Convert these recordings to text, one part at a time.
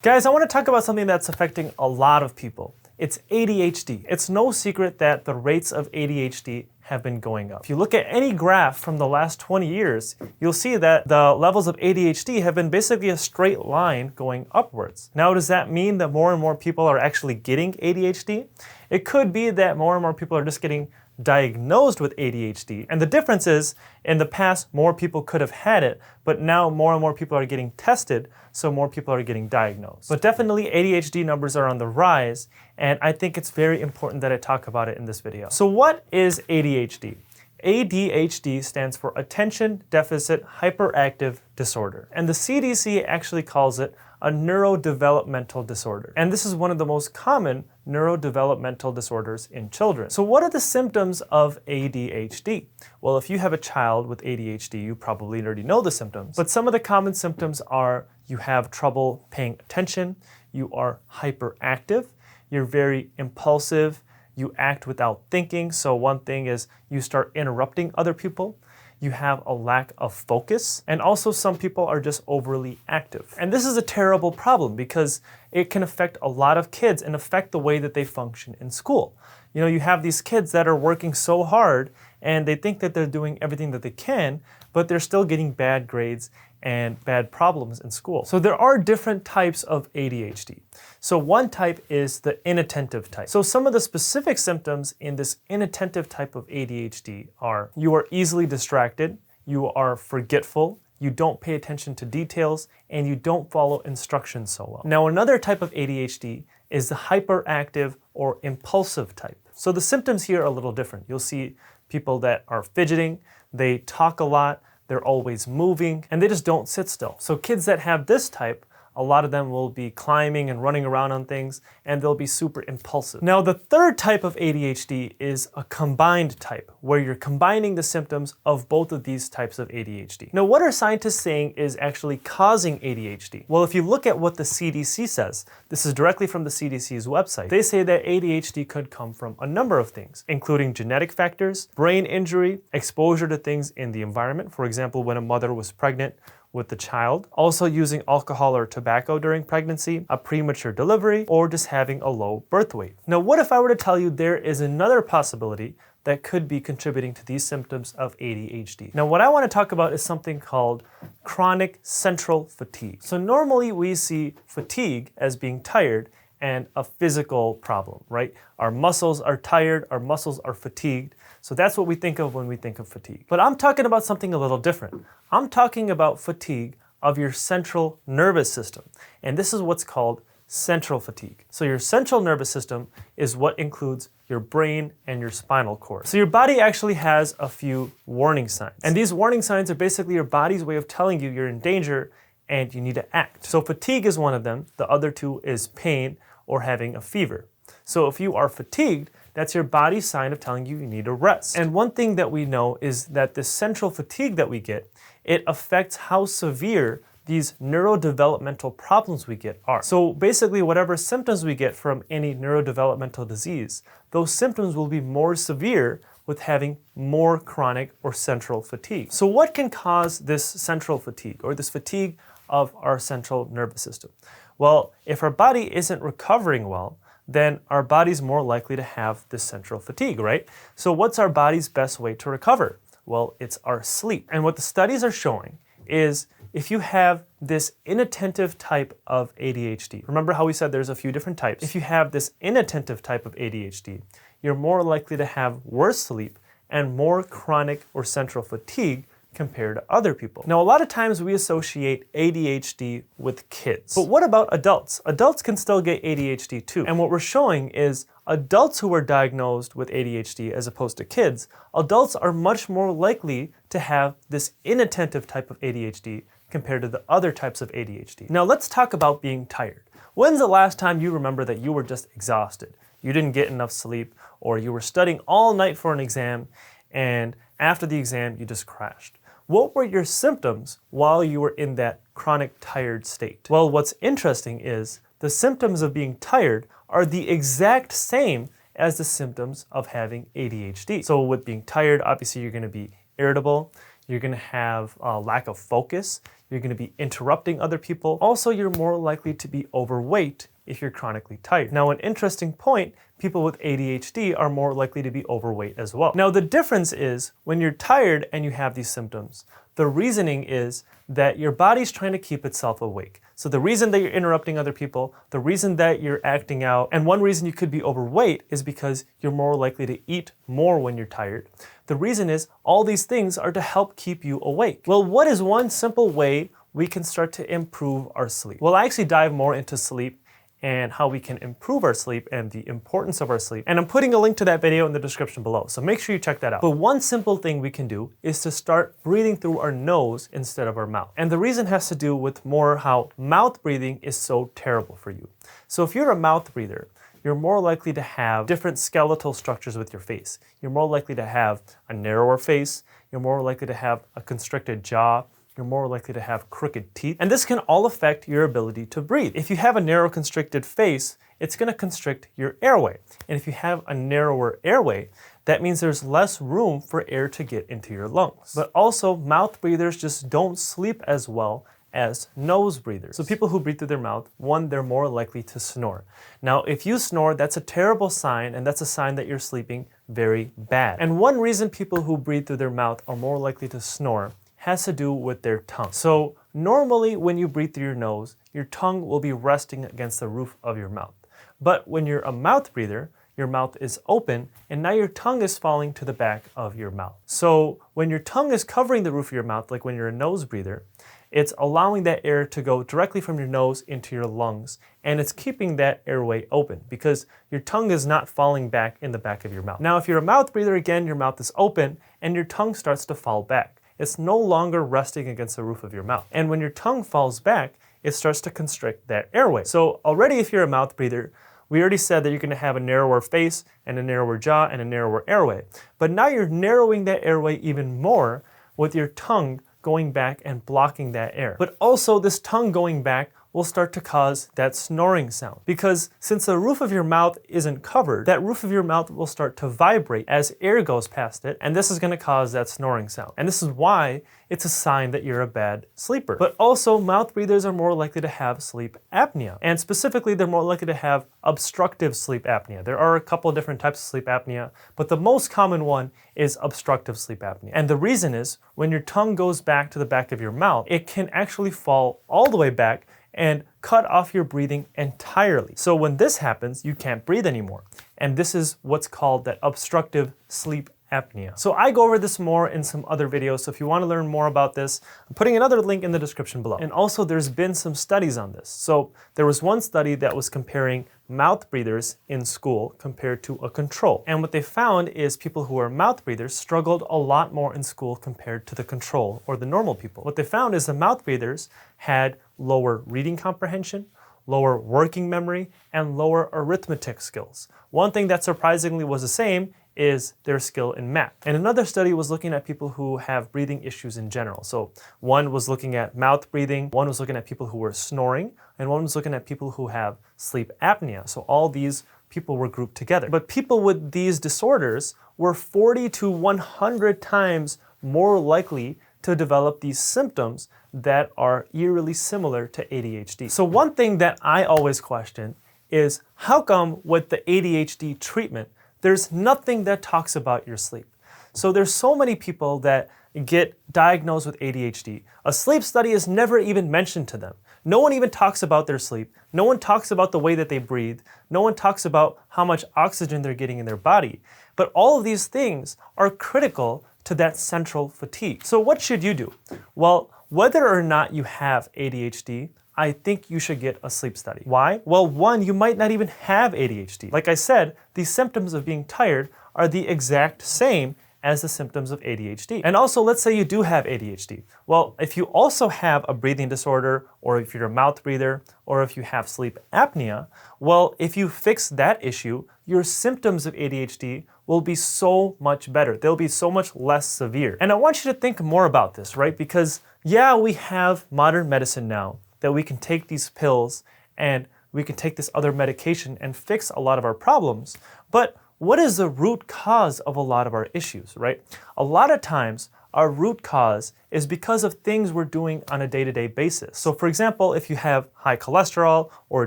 Guys, I want to talk about something that's affecting a lot of people. It's ADHD. It's no secret that the rates of ADHD have been going up. If you look at any graph from the last 20 years, you'll see that the levels of ADHD have been basically a straight line going upwards. Now, does that mean that more and more people are actually getting ADHD? It could be that more and more people are just getting diagnosed with ADHD. And the difference is, in the past, more people could have had it, but now more and more people are getting tested, so more people are getting diagnosed. But definitely ADHD numbers are on the rise, and I think it's very important that I talk about it in this video. So what is ADHD? ADHD stands for Attention Deficit Hyperactive Disorder. And the CDC actually calls it a neurodevelopmental disorder. And this is one of the most common neurodevelopmental disorders in children. So what are the symptoms of ADHD? Well, if you have a child with ADHD, you probably already know the symptoms. But some of the common symptoms are you have trouble paying attention, you are hyperactive, you're very impulsive, you act without thinking. So one thing is you start interrupting other people. You have a lack of focus, and also some people are just overly active. And this is a terrible problem because it can affect a lot of kids and affect the way that they function in school. You know, you have these kids that are working so hard and they think that they're doing everything that they can, but they're still getting bad grades and bad problems in school. So there are different types of ADHD. So one type is the inattentive type. So some of the specific symptoms in this inattentive type of ADHD are you are easily distracted, you are forgetful, you don't pay attention to details, and you don't follow instructions so well. Now another type of ADHD is the hyperactive or impulsive type. So the symptoms here are a little different. You'll see people that are fidgeting, they talk a lot, they're always moving, and they just don't sit still. So kids that have this type, a lot of them will be climbing and running around on things, and they'll be super impulsive. Now, the third type of ADHD is a combined type, where you're combining the symptoms of both of these types of ADHD. Now, what are scientists saying is actually causing ADHD? Well, if you look at what the CDC says, this is directly from the CDC's website, they say that ADHD could come from a number of things, including genetic factors, brain injury, exposure to things in the environment, for example, when a mother was pregnant with the child, also using alcohol or tobacco during pregnancy, a premature delivery, or just having a low birth weight. Now, what if I were to tell you there is another possibility that could be contributing to these symptoms of ADHD? Now, what I want to talk about is something called chronic central fatigue. So normally we see fatigue as being tired and a physical problem, right? Our muscles are tired, our muscles are fatigued. So that's what we think of when we think of fatigue. But I'm talking about something a little different. I'm talking about fatigue of your central nervous system. And this is what's called central fatigue. So your central nervous system is what includes your brain and your spinal cord. So your body actually has a few warning signs. And these warning signs are basically your body's way of telling you you're in danger and you need to act. So fatigue is one of them. The other two is pain or having a fever. So if you are fatigued, that's your body's sign of telling you need to rest. And one thing that we know is that the central fatigue that we get, it affects how severe these neurodevelopmental problems we get are. So basically, whatever symptoms we get from any neurodevelopmental disease, those symptoms will be more severe with having more chronic or central fatigue. So what can cause this central fatigue or this fatigue of our central nervous system? Well, if our body isn't recovering well, then our body's more likely to have this central fatigue, right? So what's our body's best way to recover? Well, it's our sleep. And what the studies are showing is if you have this inattentive type of ADHD, remember how we said there's a few different types? If you have this inattentive type of ADHD, you're more likely to have worse sleep and more chronic or central fatigue compared to other people. Now, a lot of times we associate ADHD with kids. But what about adults? Adults can still get ADHD too. And what we're showing is adults who are diagnosed with ADHD as opposed to kids, adults are much more likely to have this inattentive type of ADHD compared to the other types of ADHD. Now, let's talk about being tired. When's the last time you remember that you were just exhausted? You didn't get enough sleep, or you were studying all night for an exam, and after the exam, you just crashed. What were your symptoms while you were in that chronic tired state? Well, what's interesting is the symptoms of being tired are the exact same as the symptoms of having ADHD. So with being tired, obviously you're going to be irritable, you're going to have a lack of focus, you're going to be interrupting other people. Also, you're more likely to be overweight if you're chronically tired. Now, an interesting point, people with ADHD are more likely to be overweight as well. Now, the difference is when you're tired and you have these symptoms, the reasoning is that your body's trying to keep itself awake. So the reason that you're interrupting other people, the reason that you're acting out, and one reason you could be overweight is because you're more likely to eat more when you're tired. The reason is all these things are to help keep you awake. Well, what is one simple way we can start to improve our sleep? Well, I actually dive more into sleep and how we can improve our sleep and the importance of our sleep. And I'm putting a link to that video in the description below, so make sure you check that out. But one simple thing we can do is to start breathing through our nose instead of our mouth. And the reason has to do with more how mouth breathing is so terrible for you. So if you're a mouth breather, you're more likely to have different skeletal structures with your face. You're more likely to have a narrower face, you're more likely to have a constricted jaw, you're more likely to have crooked teeth. And this can all affect your ability to breathe. If you have a narrow constricted face, it's gonna constrict your airway. And if you have a narrower airway, that means there's less room for air to get into your lungs. But also, mouth breathers just don't sleep as well as nose breathers. So people who breathe through their mouth, one, they're more likely to snore. Now, if you snore, that's a terrible sign, and that's a sign that you're sleeping very bad. And one reason people who breathe through their mouth are more likely to snore has to do with their tongue. So normally when you breathe through your nose, your tongue will be resting against the roof of your mouth. But when you're a mouth breather, your mouth is open and now your tongue is falling to the back of your mouth. So when your tongue is covering the roof of your mouth, like when you're a nose breather, it's allowing that air to go directly from your nose into your lungs, and it's keeping that airway open because your tongue is not falling back in the back of your mouth. Now, if you're a mouth breather, again, your mouth is open and your tongue starts to fall back. It's no longer resting against the roof of your mouth. And when your tongue falls back, it starts to constrict that airway. So already if you're a mouth breather, we already said that you're gonna have a narrower face and a narrower jaw and a narrower airway. But now you're narrowing that airway even more with your tongue going back and blocking that air. But also this tongue going back will start to cause that snoring sound. Because since the roof of your mouth isn't covered, that roof of your mouth will start to vibrate as air goes past it, and this is gonna cause that snoring sound. And this is why it's a sign that you're a bad sleeper. But also, mouth breathers are more likely to have sleep apnea. And specifically, they're more likely to have obstructive sleep apnea. There are a couple different types of sleep apnea, but the most common one is obstructive sleep apnea. And the reason is, when your tongue goes back to the back of your mouth, it can actually fall all the way back and cut off your breathing entirely. So when this happens, you can't breathe anymore. And this is what's called that obstructive sleep apnea. So I go over this more in some other videos, so if you want to learn more about this, I'm putting another link in the description below. And also there's been some studies on this. So there was one study that was comparing mouth breathers in school compared to a control. And what they found is people who are mouth breathers struggled a lot more in school compared to the control or the normal people. What they found is the mouth breathers had lower reading comprehension, lower working memory, and lower arithmetic skills. One thing that surprisingly was the same is their skill in math. And another study was looking at people who have breathing issues in general. So one was looking at mouth breathing, one was looking at people who were snoring, and one was looking at people who have sleep apnea. So all these people were grouped together. But people with these disorders were 40 to 100 times more likely to develop these symptoms that are eerily similar to ADHD. So one thing that I always question is how come with the ADHD treatment, there's nothing that talks about your sleep? So there's so many people that get diagnosed with ADHD. A sleep study is never even mentioned to them. No one even talks about their sleep. No one talks about the way that they breathe. No one talks about how much oxygen they're getting in their body. But all of these things are critical to that central fatigue. So what should you do? Well, whether or not you have ADHD, I think you should get a sleep study. Why? Well, one, you might not even have ADHD. Like I said, these symptoms of being tired are the exact same as the symptoms of ADHD. And also, let's say you do have ADHD. Well, if you also have a breathing disorder, or if you're a mouth breather, or if you have sleep apnea, well, if you fix that issue, your symptoms of ADHD will be so much better. They'll be so much less severe. And I want you to think more about this, right? Because yeah, we have modern medicine now that we can take these pills and we can take this other medication and fix a lot of our problems. But what is the root cause of a lot of our issues, right? A lot of times, our root cause is because of things we're doing on a day-to-day basis. So for example, if you have high cholesterol or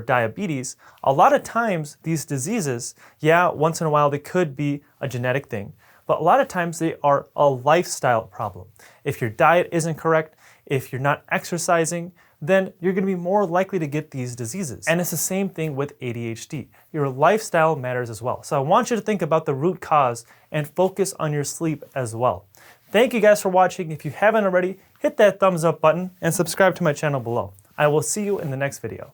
diabetes, a lot of times these diseases, yeah, once in a while they could be a genetic thing, but a lot of times they are a lifestyle problem. If your diet isn't correct, if you're not exercising, then you're going to be more likely to get these diseases. And it's the same thing with ADHD. Your lifestyle matters as well. So I want you to think about the root cause and focus on your sleep as well. Thank you guys for watching. If you haven't already, hit that thumbs up button and subscribe to my channel below. I will see you in the next video.